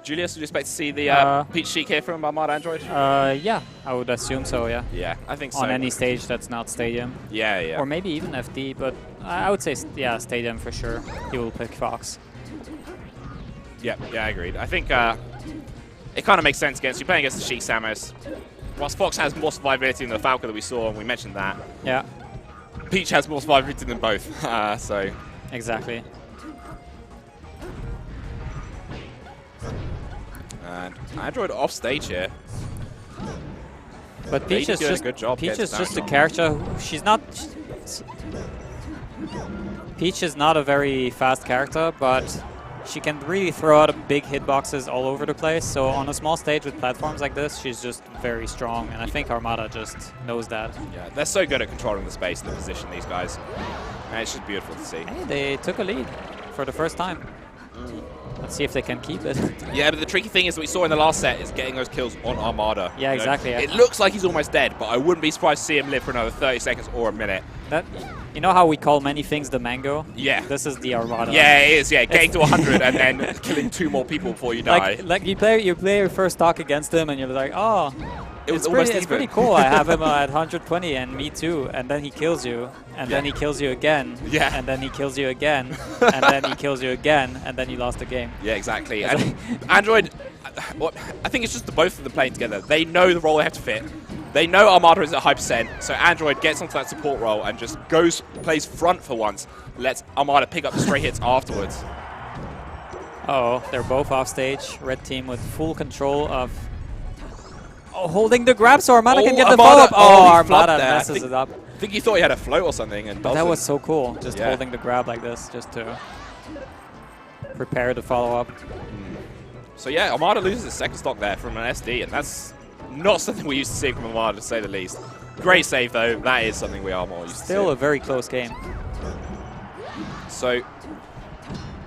Julius, would you expect to see the Peach Chic here from Armada Android? Yeah, I would assume so, yeah. Yeah, I think so. On any stage that's not Stadium. Yeah, yeah. Or maybe even FD, but I would say, yeah, Stadium for sure. He will pick Fox. Yeah, I agreed. I think it kind of makes sense against you playing against the Chic Samus. Whilst Fox has more survivability than the Falco that we saw, and we mentioned that. Yeah. Peach has more survivability than both, so. Exactly. And Android off stage here. But Peach is just a good job. Peach is just a character who she's not. Peach is not a very fast character, but she can really throw out big hitboxes all over the place. So on a small stage with platforms like this, she's just very strong. And I think Armada just knows that. Yeah, they're so good at controlling the space and the position, these guys. And it's just beautiful to see. Hey, they took a lead for the first time. Let's see if they can keep it. Yeah, but the tricky thing is that we saw in the last set is getting those kills on Armada. Yeah, exactly. It looks like he's almost dead, but I wouldn't be surprised to see him live for another 30 seconds or a minute. That, you know how we call many things the mango? Yeah. This is the Armada. Yeah, it is. Yeah, getting to 100 and then killing 2 more people before you die. Like you play your first stock against him, and you're like, oh. It's pretty cool. I have him at 120 and me too, and then he kills you, and then he kills you again, and then he kills you again, and then he kills you again, and then you lost the game. Yeah, exactly. And Android, I think it's just the both of them playing together. They know the role they have to fit. They know Armada is at high percent, so Android gets onto that support role and just plays front for once, lets Armada pick up the stray hits afterwards. Oh, they're both off stage. Red team with full control of. Oh, holding the grab so Armada can get the follow-up. Oh, Armada messes it up. I think you thought he had a float or something. And that was so cool, just holding the grab like this, just to prepare the follow-up. So yeah, Armada loses his second stock there from an SD, and that's not something we used to see from Armada, to say the least. Great save, though. That is something we are more used to. Still a very close game. So,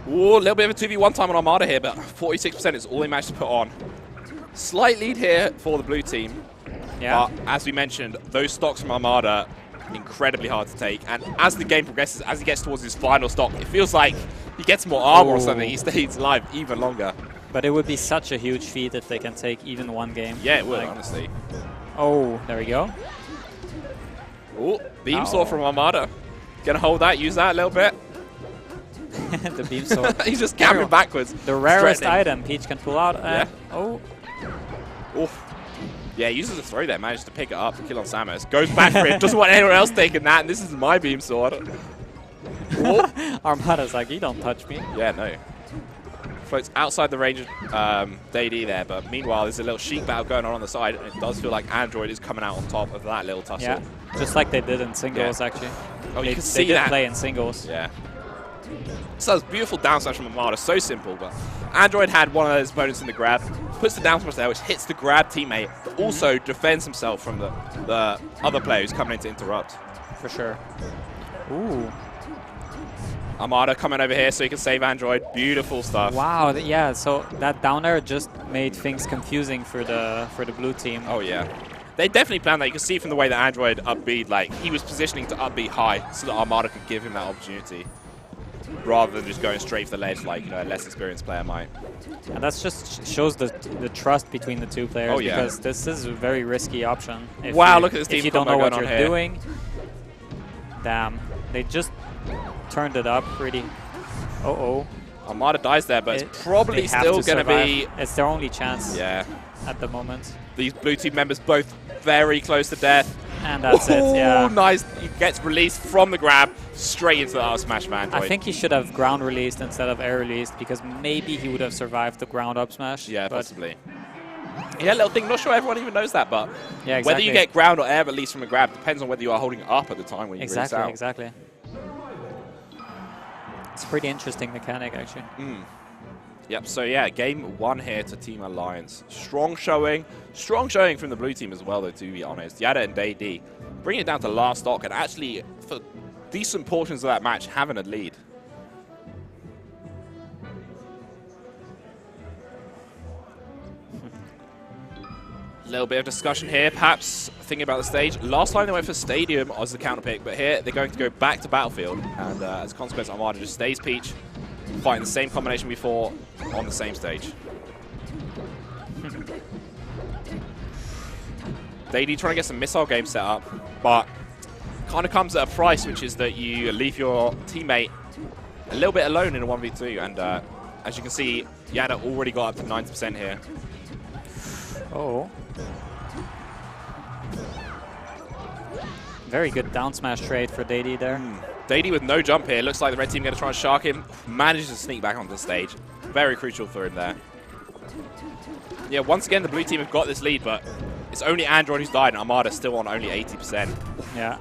a little bit of a 2v1 time on Armada here, but 46% is all they managed to put on. Slight lead here for the blue team. Yeah. But as we mentioned, those stocks from Armada, incredibly hard to take. And as the game progresses, as he gets towards his final stock, it feels like he gets more armor or something. He stays alive even longer. But it would be such a huge feat if they can take even one game. Yeah, it would, honestly. Oh, there we go. Oh, beam sword from Armada. Gonna hold that, use that a little bit. The beam sword. He's just camping backwards. The rarest item Peach can pull out. Oh. Oof. Yeah, uses a throw there, managed to pick it up, kill on Samus. Goes back for it, doesn't want anyone else taking that, and this is my beam sword. Armada's like, you don't touch me. Yeah, no. Floats outside the range of Daydee there, but meanwhile, there's a little Sheik battle going on the side, and it does feel like Android is coming out on top of that little tussle. Yeah, just like they did in singles, actually. Oh, you can see they that. did play in singles. Yeah. So that's beautiful down smash from Armada, so simple, but Android had one of those opponents in the grab, puts the down smash there, which hits the grab teammate, but also defends himself from the other player who's coming in to interrupt. For sure. Ooh. Armada coming over here so he can save Android. Beautiful stuff. Wow, yeah, so that down air just made things confusing for the blue team. Oh, yeah. They definitely planned that. You can see from the way that Android up-B'd, like, he was positioning to up-B high so that Armada could give him that opportunity, rather than just going straight for the ledge like, you know, a less experienced player might. And that just shows the trust between the two players. Oh, yeah. Because this is a very risky option. Wow, look at this team if you don't know what you're here. doing. Damn, they just turned it up pretty. Armada dies there, but it's probably still going to be... It's their only chance. Yeah. At the moment. These blue team members both very close to death. And that's it, yeah. Nice. He gets released from the grab straight into the up smash man. I think he should have ground released instead of air released, because maybe he would have survived the ground up smash. Yeah, possibly. Yeah, little thing. Not sure everyone even knows that, but yeah, exactly. Whether you get ground or air release from a grab depends on whether you are holding it up at the time when you release out. Exactly. It's a pretty interesting mechanic, actually. Yep, so yeah, game 1 here to Team Alliance. Strong showing from the blue team as well, though, to be honest. Jadde and Daydee bring it down to last stock, and actually, for decent portions of that match, having a lead. A little bit of discussion here, perhaps thinking about the stage. Last time they went for Stadium as the counter pick, but here they're going to go back to Battlefield, and as a consequence, Armada just stays Peach, fighting the same combination before on the same stage. Daydee trying to get some missile game set up, but kind of comes at a price, which is that you leave your teammate a little bit alone in a 1v2. And as you can see, Jadde already got up to 90% here. Oh. Very good down smash trade for Daydee there. Daydee with no jump here. Looks like the red team going to try and shark him. Manages to sneak back onto the stage. Very crucial for him there. Yeah, once again, the blue team have got this lead, but it's only Android who's died, and Armada still on only 80%. Yeah.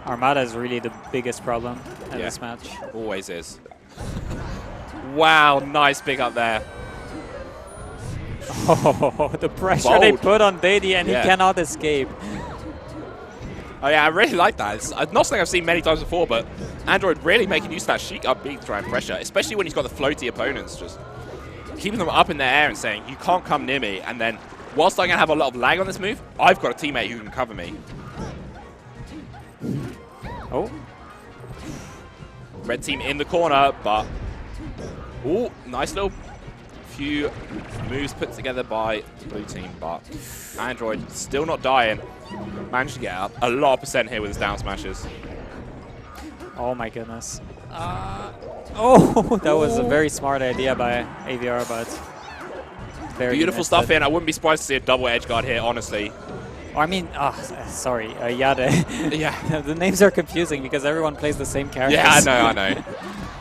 Armada is really the biggest problem in this match. Always is. Wow, nice pick up there. Oh, the pressure they put on Daydee, and he cannot escape. Oh yeah, I really like that. It's not something I've seen many times before, but Android really making use of that chic up B to try and pressure, especially when he's got the floaty opponents, just keeping them up in the air and saying, you can't come near me, and then whilst I'm going to have a lot of lag on this move, I've got a teammate who can cover me. Oh. Red team in the corner, but... Oh, nice little few moves put together by the blue team, but Android still not dying. Managed to get up a lot of percent here with his down smashes. Oh my goodness. Oh, that was a very smart idea by AVR, but very beautiful stuff here, and I wouldn't be surprised to see a double edge guard here, honestly. I mean, sorry, Jadde. Yeah. The names are confusing because everyone plays the same characters. Yeah, I know.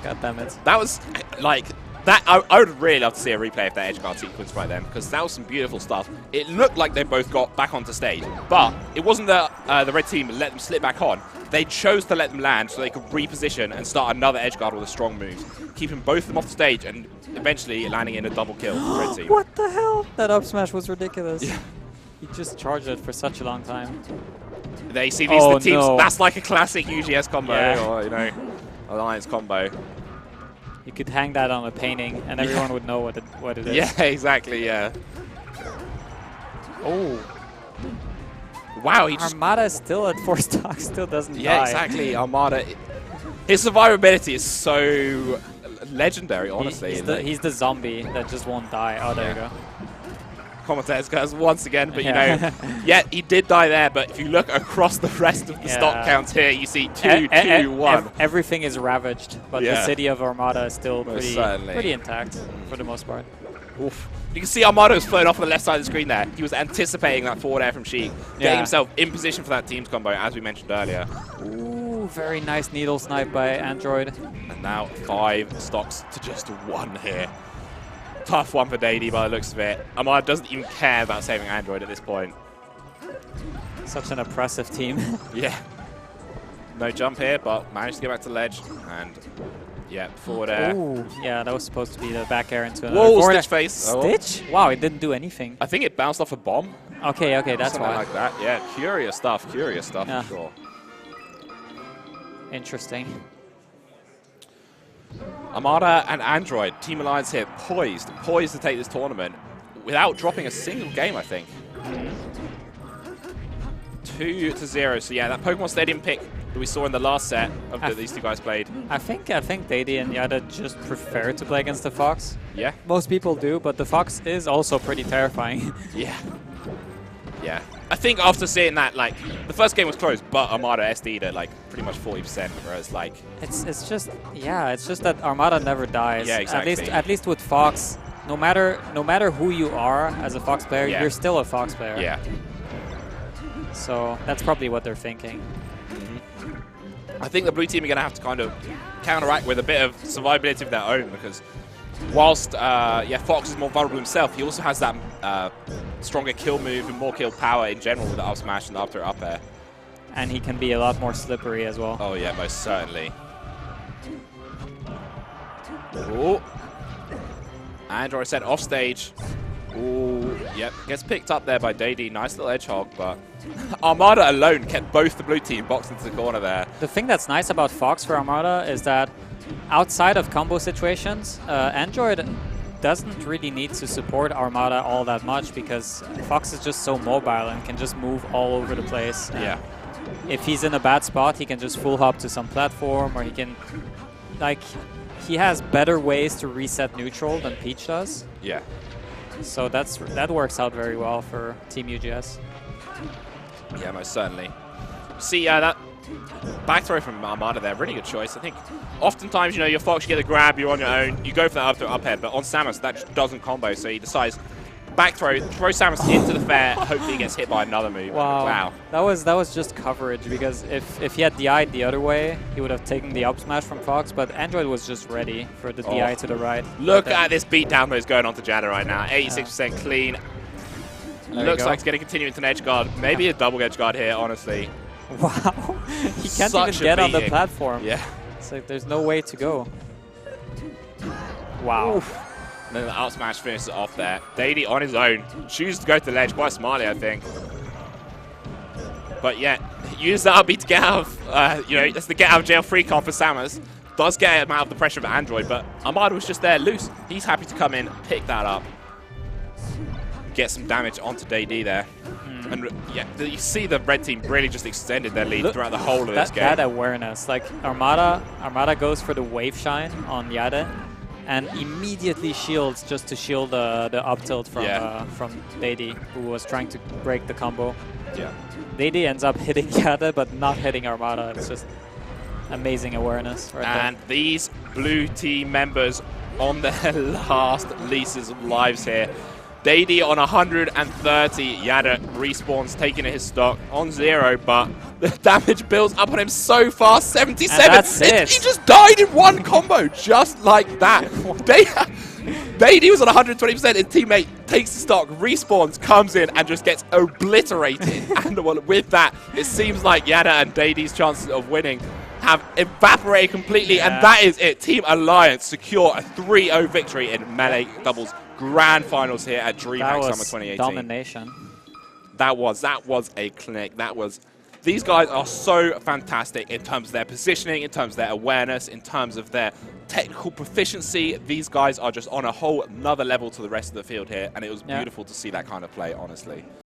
God damn it. That was, like, that. I would really love to see a replay of that edge guard sequence right then, because that was some beautiful stuff. It looked like they both got back onto stage, but it wasn't that the red team let them slip back on. They chose to let them land so they could reposition and start another edge guard with a strong move, keeping both of them off the stage and eventually landing in a double kill for the red team. What the hell? That up smash was ridiculous. Yeah. He just charged it for such a long time. They see these the teams. No. That's like a classic UGS combo, or alliance combo. You could hang that on a painting, and everyone would know what it is. Yeah, exactly. Yeah. Oh. Wow. Armada is still at 4 stocks. Still doesn't die. Yeah, exactly. Armada. His survivability is so legendary. Honestly, he's the zombie that just won't die. Oh, there you go. Commentators guys once again, but he did die there, but if you look across the rest of the stock counts here, you see 2, 2, 1. Everything is ravaged, but the city of Armada is still pretty intact for the most part. Oof. You can see Armada was flown off on the left side of the screen there. He was anticipating that forward air from Sheik, getting himself in position for that team's combo, as we mentioned earlier. Ooh, very nice needle snipe by Android. And now 5 stocks to just 1 here. Tough one for Daydee by the looks of it. Armada doesn't even care about saving Android at this point. Such an oppressive team. Yeah. No jump here, but managed to get back to the ledge. And, forward air. Ooh, yeah, that was supposed to be the back air into another forward Stitch face. Stitch? Wow, it didn't do anything. I think it bounced off a bomb. Okay, that's something why. Like that. Yeah, curious stuff for sure. Interesting. Armada and Android, Team Alliance here, poised to take this tournament without dropping a single game, I think. 2-0. So yeah, that Pokemon Stadium pick that we saw in the last set of these two guys played. I think Daydee and Jadde just prefer to play against the Fox. Yeah. Most people do, but the Fox is also pretty terrifying. Yeah. Yeah. I think after seeing that, like, the first game was close, but Armada SD'd at, like, pretty much 40%, whereas, like... It's just that Armada never dies. Yeah, exactly. At least with Fox, no matter who you are as a Fox player, you're still a Fox player. Yeah. So that's probably what they're thinking. I think the blue team are going to have to kind of counteract with a bit of survivability of their own, because whilst Fox is more vulnerable himself, he also has that stronger kill move and more kill power in general with the up smash and the up air. And he can be a lot more slippery as well. Oh yeah, most certainly. Ooh. Android sent off stage. Ooh, yep, gets picked up there by Daydee. Nice little edge hog, but Armada alone kept both the blue team boxed into the corner there. The thing that's nice about Fox for Armada is that outside of combo situations, Android doesn't really need to support Armada all that much because Fox is just so mobile and can just move all over the place. Yeah. If he's in a bad spot, he can just full hop to some platform, or he can, like, he has better ways to reset neutral than Peach does. Yeah. So that works out very well for Team UGS. Yeah, most certainly. See, that back throw from Armada there, really good choice. I think oftentimes, you know, your Fox, you get the grab, you're on your own, you go for that up throw up head, but on Samus, that just doesn't combo, so he decides back throw Samus into the fair, hopefully he gets hit by another move. Wow. That was just coverage, because if he had DI'd the other way, he would have taken the up smash from Fox, but Android was just ready for the DI to the right. Look at this beatdown that is going on to Jadde right now. 86% clean. Looks like it's going to continue into an edge guard. Maybe a double edge guard here, honestly. Wow. He can't Such even get on the beating. platform. Yeah. It's like there's no way to go. Wow. Oof. And then the out smash finishes it off there. Daydee on his own. Chooses to go to the ledge. Quite smartly, I think. But yeah, use that upbeat to get out of, you know, that's the get out of jail free card for Samus. Does get him out of the pressure of Android, but Armada was just there loose. He's happy to come in, pick that up. Get some damage onto Daydee there. And yeah, you see the red team really just extended their lead throughout the whole of this game. That awareness, like Armada goes for the wave shine on Jadde, and immediately shields just to shield the up tilt from Daydee, who was trying to break the combo. Yeah. Daydee ends up hitting Jadde, but not hitting Armada. It's just amazing awareness right And these blue team members on their last leases of lives here. Daydee on 130, Jadde respawns, taking his stock on 0, but the damage builds up on him so fast, 77. And that's it. He just died in one combo, just like that. Daydee was on 120%, his teammate takes the stock, respawns, comes in, and just gets obliterated. And with that, it seems like Jadde and Daydee's chances of winning have evaporated completely, and that is it. Team Alliance secure a 3-0 victory in Melee Doubles Grand Finals here at Dreamhack Summer 2018. Domination. That was a clinic. These guys are so fantastic in terms of their positioning, in terms of their awareness, in terms of their technical proficiency. These guys are just on a whole another level to the rest of the field here, and it was beautiful to see that kind of play, honestly.